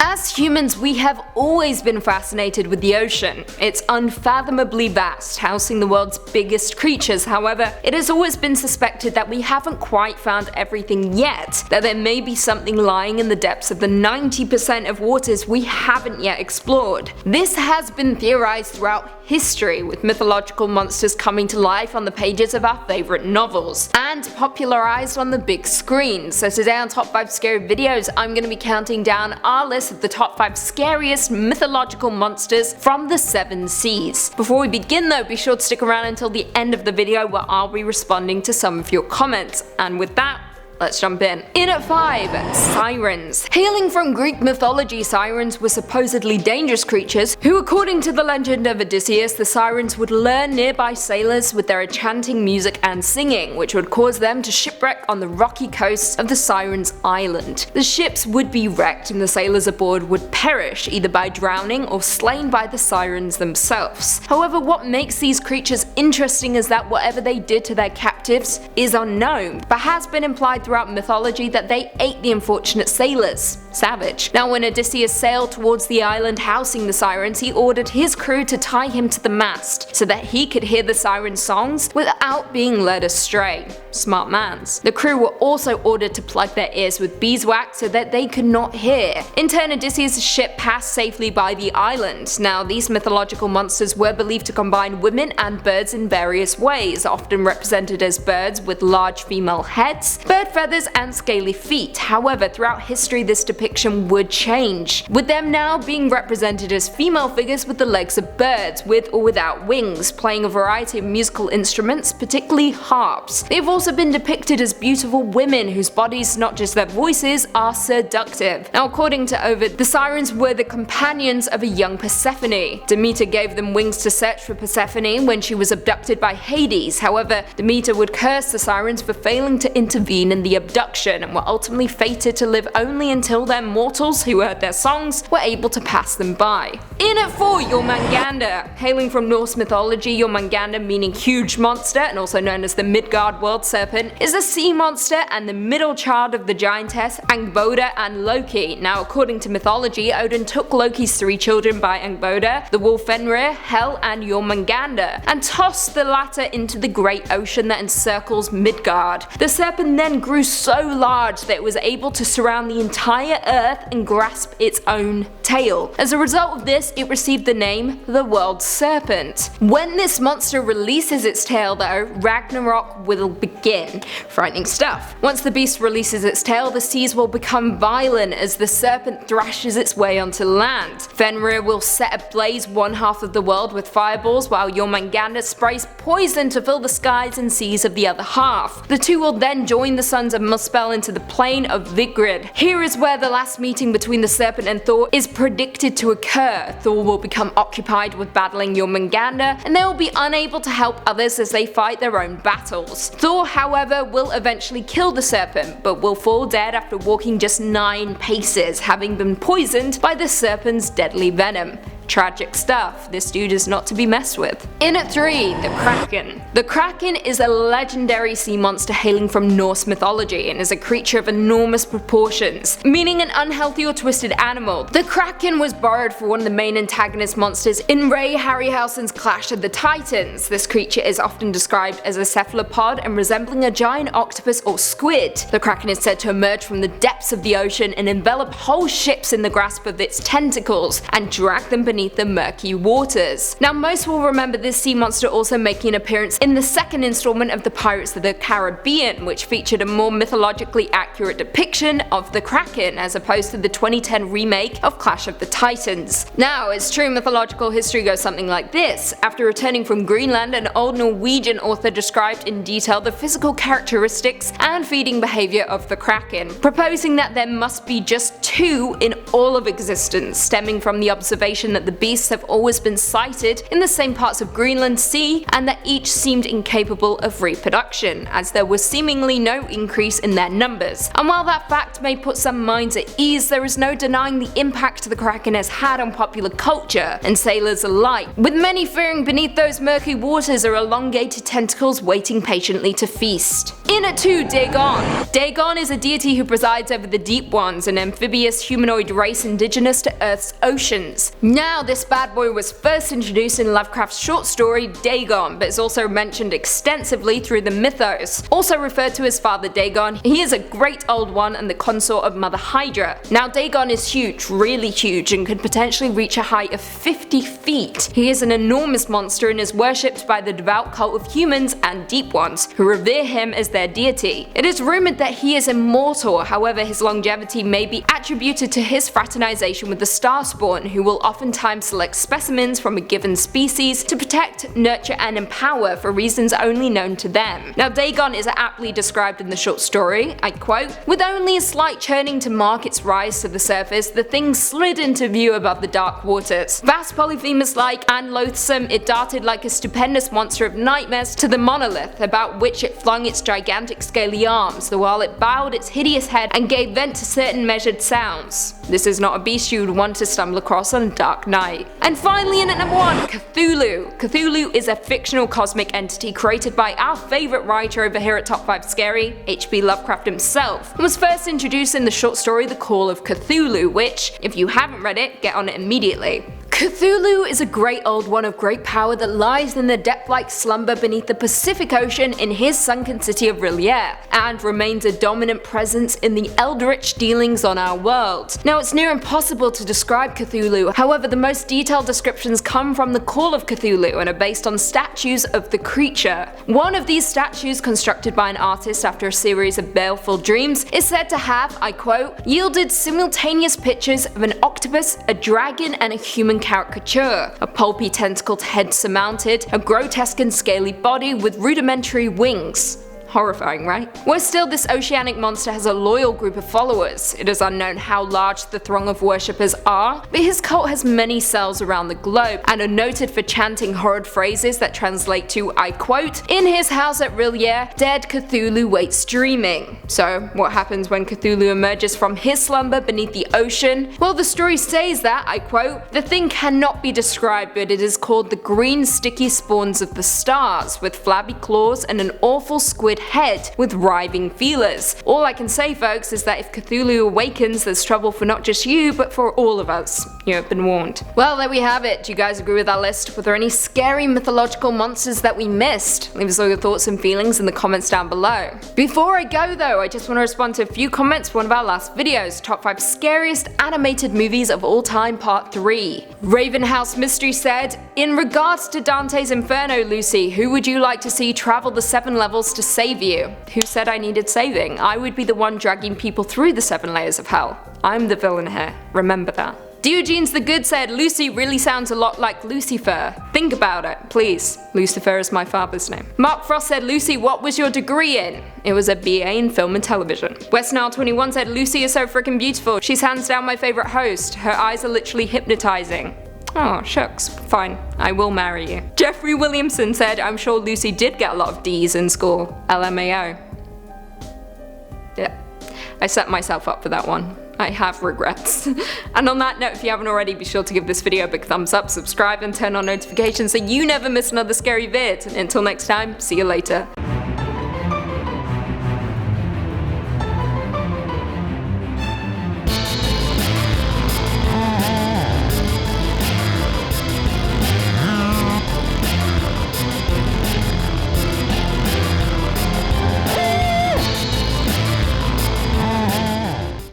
As humans, we have always been fascinated with the ocean. It's unfathomably vast, housing the world's biggest creatures. However, it has always been suspected that we haven't quite found everything yet, that there may be something lying in the depths of the 90% of waters we haven't yet explored. This has been theorized throughout history, with mythological monsters coming to life on the pages of our favorite novels, and popularized on the big screen. So today on Top 5 Scary Videos, I'm going to be counting down our list of the top 5 scariest mythological monsters from the 7 seas. Before we begin though, be sure to stick around until the end of the video where I'll be responding to some of your comments. And with that, let's jump in. In at 5, Sirens. Hailing from Greek mythology, sirens were supposedly dangerous creatures who, according to the legend of Odysseus, the sirens would lure nearby sailors with their enchanting music and singing, which would cause them to shipwreck on the rocky coast of the Sirens' island. The ships would be wrecked and the sailors aboard would perish, either by drowning or slain by the sirens themselves. However, what makes these creatures interesting is that whatever they did to their captives is unknown, but has been implied throughout mythology that they ate the unfortunate sailors. Savage. Now, when Odysseus sailed towards the island housing the sirens, he ordered his crew to tie him to the mast so that he could hear the siren songs without being led astray. Smart mans. The crew were also ordered to plug their ears with beeswax so that they could not hear. In turn, Odysseus' ship passed safely by the island. Now, these mythological monsters were believed to combine women and birds in various ways, often represented as birds with large female heads, bird feathers, and scaly feet. However, throughout history this depiction would change, with them now being represented as female figures with the legs of birds, with or without wings, playing a variety of musical instruments, particularly harps. They've also been depicted as beautiful women whose bodies, not just their voices, are seductive. Now, according to Ovid, the sirens were the companions of a young Persephone. Demeter gave them wings to search for Persephone when she was abducted by Hades. However, Demeter would curse the sirens for failing to intervene in the abduction, and were ultimately fated to live only until their mortals who heard their songs were able to pass them by. In at 4, Jormungandr. Hailing from Norse mythology, Jormungandr, meaning huge monster and also known as the Midgard world serpent, is a sea monster and the middle child of the giantess Angbodr and Loki. Now, according to mythology, Odin took Loki's 3 children by Angbodr, the wolf Fenrir, Hel, and Jormungandr, and tossed the latter into the great ocean that encircles Midgard. The serpent then grew so large that it was able to surround the entire earth and grasp its own tail. As a result of this, it received the name the World Serpent. When this monster releases its tail though, Ragnarok will begin. Frightening stuff. Once the beast releases its tail, the seas will become violent as the serpent thrashes its way onto land. Fenrir will set ablaze one half of the world with fireballs, while Jormungandr sprays poison to fill the skies and seas of the other half. The two will then join the sons of Muspel into the plain of Vigrid. Here is where the last meeting between the serpent and Thor is predicted to occur. Thor will become occupied with battling Jormungandr, and they will be unable to help others as they fight their own battles. Thor, however, will eventually kill the serpent, but will fall dead after walking just 9 paces, having been poisoned by the serpent's deadly venom. Tragic stuff. This dude is not to be messed with. In at 3, the Kraken. The Kraken is a legendary sea monster hailing from Norse mythology and is a creature of enormous proportions, meaning an unhealthy or twisted animal. The Kraken was borrowed for one of the main antagonist monsters in Ray Harryhausen's Clash of the Titans. This creature is often described as a cephalopod and resembling a giant octopus or squid. The Kraken is said to emerge from the depths of the ocean and envelop whole ships in the grasp of its tentacles and drag them beneath the murky waters. Now, most will remember this sea monster also making an appearance in the second installment of the Pirates of the Caribbean, which featured a more mythologically accurate depiction of the Kraken as opposed to the 2010 remake of Clash of the Titans. Now, it's true mythological history goes something like this. After returning from Greenland, an old Norwegian author described in detail the physical characteristics and feeding behavior of the Kraken, proposing that there must be just 2 in all of existence, stemming from the observation that that the beasts have always been sighted in the same parts of Greenland Sea and that each seemed incapable of reproduction, as there was seemingly no increase in their numbers. And while that fact may put some minds at ease, there is no denying the impact the Kraken has had on popular culture and sailors alike, with many fearing beneath those murky waters are elongated tentacles waiting patiently to feast. In at 2, Dagon. Dagon is a deity who presides over the deep ones, an amphibious humanoid race indigenous to Earth's oceans. Now, this bad boy was first introduced in Lovecraft's short story Dagon, but is also mentioned extensively through the mythos. Also referred to as Father Dagon, he is a great old one and the consort of Mother Hydra. Now, Dagon is huge, really huge, and could potentially reach a height of 50 feet. He is an enormous monster and is worshipped by the devout cult of humans and deep ones, who revere him as their deity. It is rumored that he is immortal, however his longevity may be attributed to his fraternization with the Starspawn, who will oftentimes select specimens from a given species to protect, nurture, and empower for reasons only known to them. Now, Dagon is aptly described in the short story, I quote, "With only a slight churning to mark its rise to the surface, the thing slid into view above the dark waters. Vast, Polyphemus-like, and loathsome, it darted like a stupendous monster of nightmares to the monolith, about which it flung its gigantic scaly arms, the while it bowed its hideous head and gave vent to certain measured sounds. This is not a beast you would want to stumble across on a dark night." And finally, in at number 1, Cthulhu. Cthulhu is a fictional cosmic entity created by our favourite writer over here at Top 5 Scary, H.P. Lovecraft himself, and was first introduced in the short story The Call of Cthulhu, which, if you haven't read it, get on it immediately. Cthulhu is a great old one of great power that lies in the depth-like slumber beneath the Pacific Ocean in his sunken city of R'lyeh, and remains a dominant presence in the eldritch dealings on our world. Now, it's near impossible to describe Cthulhu, however the most detailed descriptions come from the Call of Cthulhu and are based on statues of the creature. One of these statues, constructed by an artist after a series of baleful dreams, is said to have, I quote, "yielded simultaneous pictures of an octopus, a dragon, and a human caricature, a pulpy tentacled head surmounted, a grotesque and scaly body with rudimentary wings." Horrifying, right? Worse still, this oceanic monster has a loyal group of followers. It is unknown how large the throng of worshippers are, but his cult has many cells around the globe and are noted for chanting horrid phrases that translate to, I quote, "In his house at R'lyeh, dead Cthulhu waits dreaming." So, what happens when Cthulhu emerges from his slumber beneath the ocean? Well, the story says that, I quote, "the thing cannot be described, but it is called the green sticky spawns of the stars, with flabby claws and an awful squid head with writhing feelers. All I can say, folks, is that if Cthulhu awakens, there's trouble for not just you, but for all of us. You have been warned." Well, there we have it. Do you guys agree with our list? Were there any scary mythological monsters that we missed? Leave us all your thoughts and feelings in the comments down below. Before I go though, I just want to respond to a few comments from one of our last videos, Top 5 Scariest Animated Movies of All Time Part 3. Ravenhouse Mystery said, "In regards to Dante's Inferno, Lucy, who would you like to see travel the 7 levels to save you?" Who said I needed saving? I would be the one dragging people through the 7 layers of hell. I'm the villain here, remember that. Diogenes the Good said, "Lucy really sounds a lot like Lucifer. Think about it, please. Lucifer is my father's name." Mark Frost said, "Lucy, what was your degree in?" It was a BA in film and television. Westnile21 said, "Lucy is so freaking beautiful. She's hands down my favorite host. Her eyes are literally hypnotizing." Oh, shucks. Fine. I will marry you. Jeffrey Williamson said, "I'm sure Lucy did get a lot of D's in school. LMAO. Yeah. I set myself up for that one. I have regrets. And on that note, if you haven't already, be sure to give this video a big thumbs up, subscribe, and turn on notifications so you never miss another scary vid. And until next time, see you later.